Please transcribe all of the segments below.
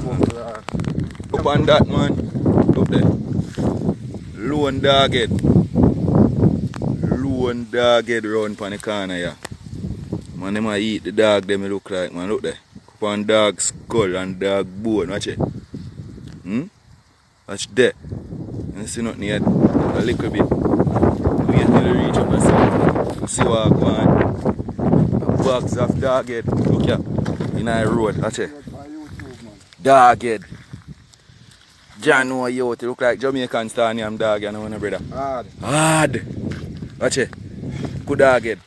Up on that, man. Up there. Lone dog head. Lone dog head round on the corner here. Man, them a eat the dog, them look like, man. Look there. Up on dog skull and dog bone. Watch it. Watch there. You see nothing yet. A little bit. Wait till you reach up and see what go on. A box of dog head. Look here. In the road. Watch it. Dog head. John know you out. Look like Jamaican star name dog, you know, brother. Hard. Hard. Watch it. Good dog head.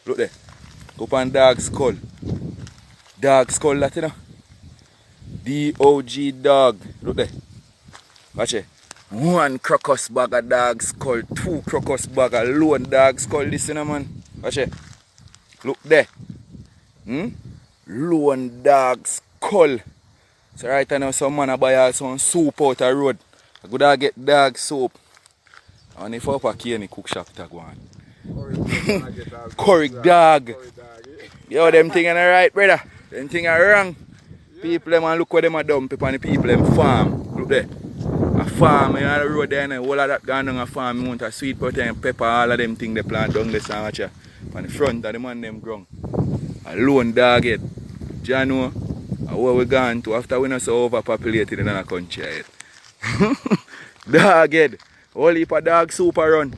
Look there. Up on dog skull. Dog skull that, you know. D-O-G dog. Look there. Watch it. One crocus bag of dog skull. Two crocus bag of lone dog skull. This, you know, man. Watch it. Look there. Lone dog skull. So right now some man a buy some soup out the road. I go get dog soup. And if up a cane cook shop to go on. Curry dog. Yo, them thing ain't right, brother. Them thing are wrong. People them and look where them a dump on the people them farm. Look there. A farm on the road there and all of that gone down a farm. You want a sweet potato and pepper, all of them thing they plant down the sandwich. On the front of the man them ground. A lone dog head. Do you know? Where we gone to after we not so overpopulated in our country yet. Dog head. Whole heap of dog soup around.